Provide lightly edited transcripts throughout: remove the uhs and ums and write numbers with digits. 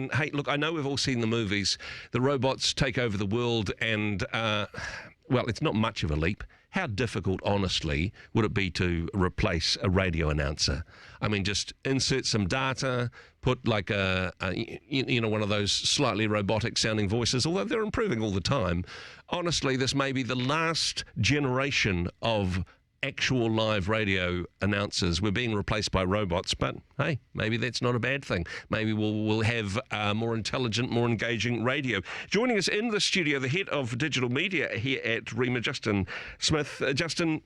And hey, look, I know we've all seen the movies. The robots take over the world and, well, it's not much of a leap. How difficult, honestly, would it be to replace a radio announcer? I mean, just insert some data, put like one of those slightly robotic-sounding voices, although they're improving all the time. Honestly, this may be the last generation of actual live radio announcers. We're being replaced by robots, but hey, maybe that's not a bad thing. Maybe we'll have more intelligent, more engaging radio. Joining us in the studio, the head of digital media here at Rhema, Justin Smith. Justin,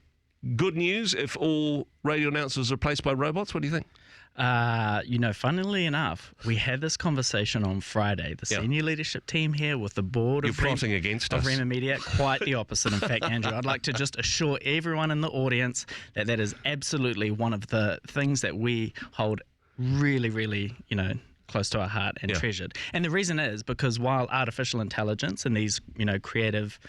good news if all radio announcers are replaced by robots. What do you think? Funnily enough, we had this conversation on Friday. The senior leadership team here with the board of Rhema Media. Quite the opposite, in fact, Andrew. I'd like to just assure everyone in the audience that that is absolutely one of the things that we hold really, really, close to our heart and treasured. And the reason is because while artificial intelligence and these, creative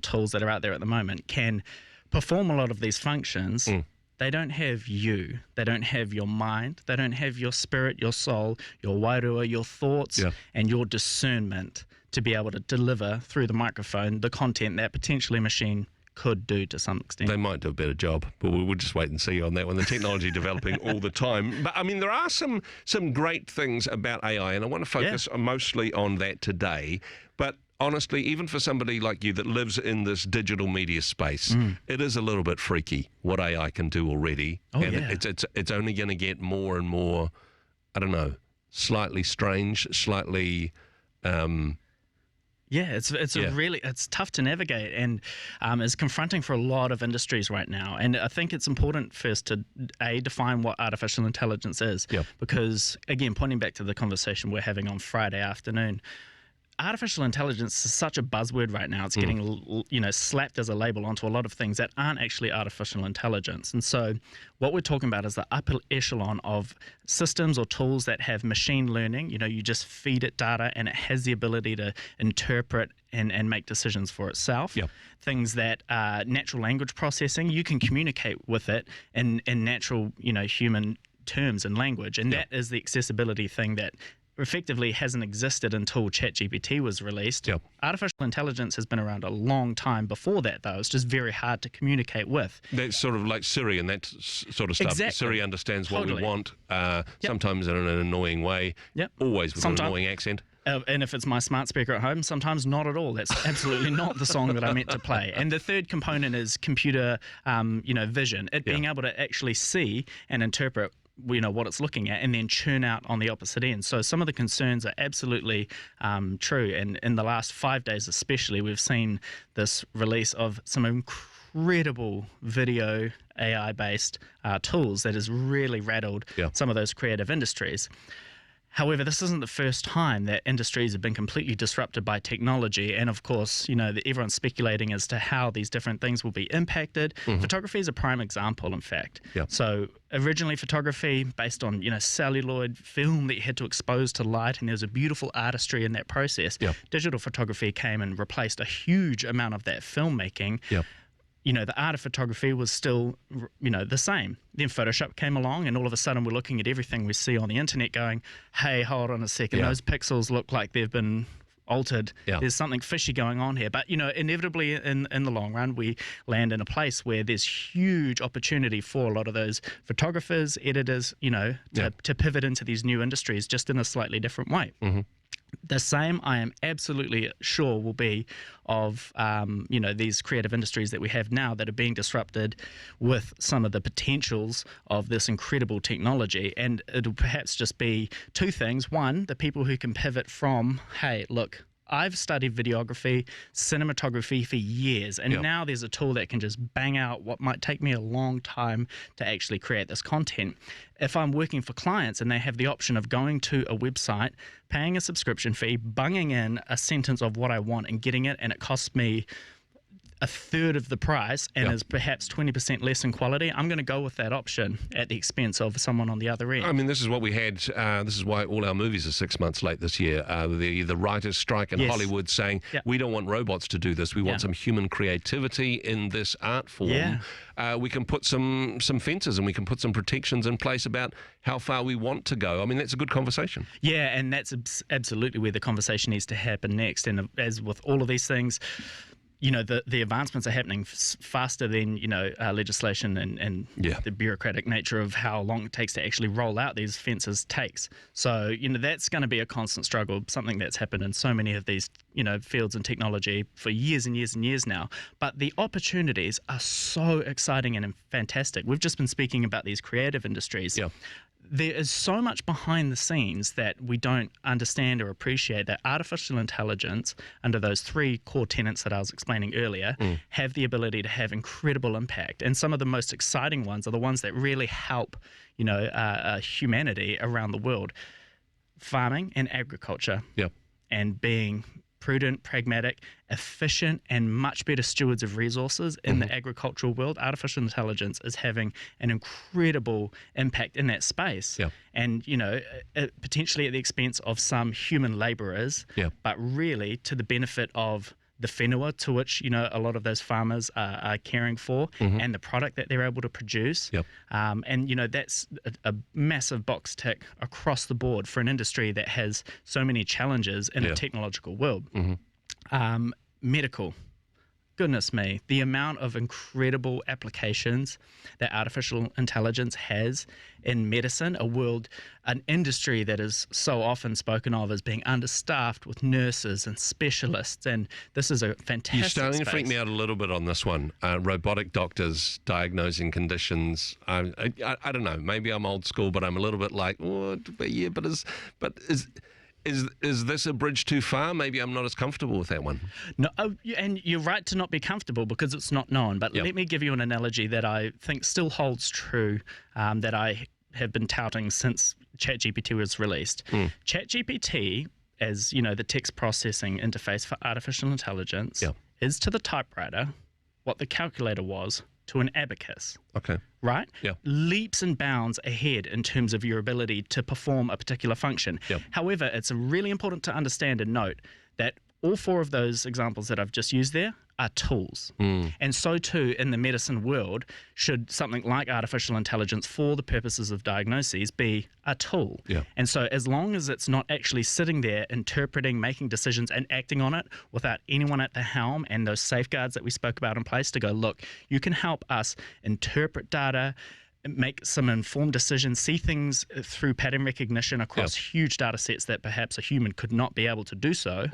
tools that are out there at the moment can perform a lot of these functions, they don't have you. They don't have your mind. They don't have your spirit, your soul, your wairua, your thoughts, and your discernment to be able to deliver through the microphone the content that potentially a machine could do to some extent. They might do a better job, but we'll just wait and see on that one. The technology developing all the time. But, I mean, there are some great things about AI, and I want to focus mostly on that today. But honestly, even for somebody like you that lives in this digital media space, it is a little bit freaky what AI can do already. It's only going to get more and more, I don't know, slightly strange, slightly... it's tough to navigate and is confronting for a lot of industries right now. And I think it's important first to define what artificial intelligence is, because again, pointing back to the conversation we're having on Friday afternoon, artificial intelligence is such a buzzword right now. It's getting, slapped as a label onto a lot of things that aren't actually artificial intelligence. And so what we're talking about is the upper echelon of systems or tools that have machine learning. You just feed it data and it has the ability to interpret and make decisions for itself. Things that are natural language processing, you can communicate with it in natural, human terms and language. And that is the accessibility thing that effectively hasn't existed until ChatGPT was released. Artificial intelligence has been around a long time before that, though. It's just very hard to communicate with. That's sort of like Siri and that sort of stuff. Exactly. Siri understands what we want, sometimes in an annoying way, always with an annoying accent. And if it's my smart speaker at home, sometimes not at all. That's absolutely not the song that I meant to play. And the third component is computer, vision. It being able to actually see and interpret what it's looking at and then churn out on the opposite end. So some of the concerns are absolutely true. And in the last 5 days especially, we've seen this release of some incredible video AI-based tools that has really rattled some of those creative industries. However, this isn't the first time that industries have been completely disrupted by technology. And of course, everyone's speculating as to how these different things will be impacted. Photography is a prime example, in fact. So originally photography based on, celluloid film that you had to expose to light, and there's a beautiful artistry in that process. Digital photography came and replaced a huge amount of that filmmaking. The art of photography was still, the same. Then Photoshop came along and all of a sudden we're looking at everything we see on the internet going, hey, hold on a second, those pixels look like they've been altered. There's something fishy going on here. But, inevitably in the long run, we land in a place where there's huge opportunity for a lot of those photographers, editors, to pivot into these new industries just in a slightly different way. The same, I am absolutely sure, will be of, these creative industries that we have now that are being disrupted with some of the potentials of this incredible technology. And it'll perhaps just be two things. One, the people who can pivot from, hey, look, I've studied videography, cinematography for years, and now there's a tool that can just bang out what might take me a long time to actually create this content. If I'm working for clients and they have the option of going to a website, paying a subscription fee, bunging in a sentence of what I want and getting it, and it costs me a third of the price and is perhaps 20% less in quality, I'm going to go with that option at the expense of someone on the other end. I mean, this is what we had. This is why all our movies are 6 months late this year. The writers' strike in Hollywood saying, we don't want robots to do this. We want some human creativity in this art form. We can put some fences and we can put some protections in place about how far we want to go. I mean, that's a good conversation. Yeah, and that's absolutely where the conversation needs to happen next. And as with all of these things, you know, the advancements are happening faster than, you know, legislation and the bureaucratic nature of how long it takes to actually roll out these fences takes. So, you know, that's going to be a constant struggle, something that's happened in so many of these, you know, fields and technology for years and years and years now. But the opportunities are so exciting and fantastic. We've just been speaking about these creative industries. Yeah. There is so much behind the scenes that we don't understand or appreciate, that artificial intelligence, under those 3 core tenets that I was explaining earlier, have the ability to have incredible impact. And some of the most exciting ones are the ones that really help, you know, humanity around the world. Farming and agriculture. And being prudent, pragmatic, efficient, and much better stewards of resources in the agricultural world. Artificial intelligence is having an incredible impact in that space. And, you know, potentially at the expense of some human laborers, but really to the benefit of the whenua to which, you know, a lot of those farmers are caring for, and the product that they're able to produce. And, you know, that's a massive box tick across the board for an industry that has so many challenges in a technological world. Medical. Goodness me, the amount of incredible applications that artificial intelligence has in medicine, an industry that is so often spoken of as being understaffed with nurses and specialists, and this is a fantastic You're starting space. to freak me out a little bit on this one. Robotic doctors diagnosing conditions. I don't know, maybe I'm old school, but I'm a little bit like, Is this a bridge too far? Maybe I'm not as comfortable with that one. No, and you're right to not be comfortable because it's not known. But let me give you an analogy that I think still holds true, that I have been touting since ChatGPT was released. ChatGPT, as you know, the text processing interface for artificial intelligence, is to the typewriter what the calculator was to an abacus. Okay. Right? Leaps and bounds ahead in terms of your ability to perform a particular function. However, it's really important to understand and note that all 4 of those examples that I've just used there are tools. And so too in the medicine world should something like artificial intelligence for the purposes of diagnoses be a tool. And so as long as it's not actually sitting there interpreting, making decisions and acting on it without anyone at the helm and those safeguards that we spoke about in place to go, look, you can help us interpret data, make some informed decisions, see things through pattern recognition across huge data sets that perhaps a human could not be able to do so,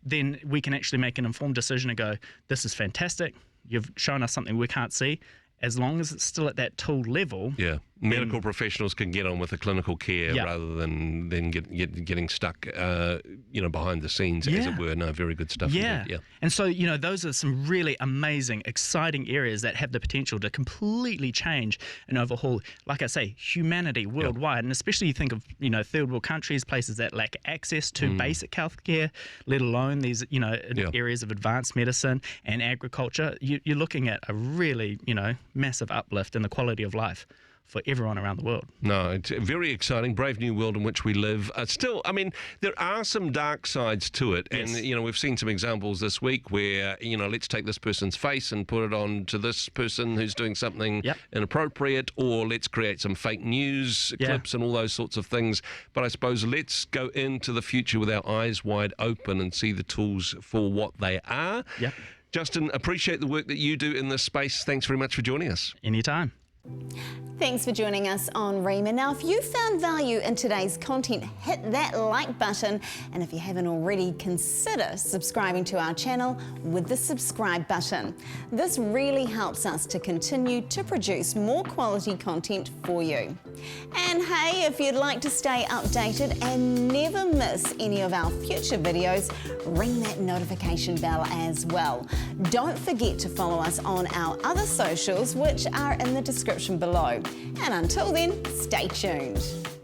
then we can actually make an informed decision and go, this is fantastic, you've shown us something we can't see. As long as it's still at that tool level. Medical professionals can get on with the clinical care rather than getting stuck, you know, behind the scenes, as it were. No, very good stuff. And so, you know, those are some really amazing, exciting areas that have the potential to completely change and overhaul, like I say, humanity worldwide. And especially you think of, you know, third world countries, places that lack access to basic healthcare, let alone these, you know, areas of advanced medicine and agriculture. You're looking at a really, you know, massive uplift in the quality of life for everyone around the world. No, it's a very exciting, brave new world in which we live. Still, I mean, there are some dark sides to it. And, you know, we've seen some examples this week where, you know, let's take this person's face and put it on to this person who's doing something inappropriate, or let's create some fake news clips and all those sorts of things. But I suppose let's go into the future with our eyes wide open and see the tools for what they are. Justin, appreciate the work that you do in this space. Thanks very much for joining us. Anytime. Thanks for joining us on Rhema. Now, if you found value in today's content, hit that like button. And if you haven't already, consider subscribing to our channel with the subscribe button. This really helps us to continue to produce more quality content for you. And hey, if you'd like to stay updated and never miss any of our future videos, ring that notification bell as well. Don't forget to follow us on our other socials, which are in the description below. And until then, stay tuned.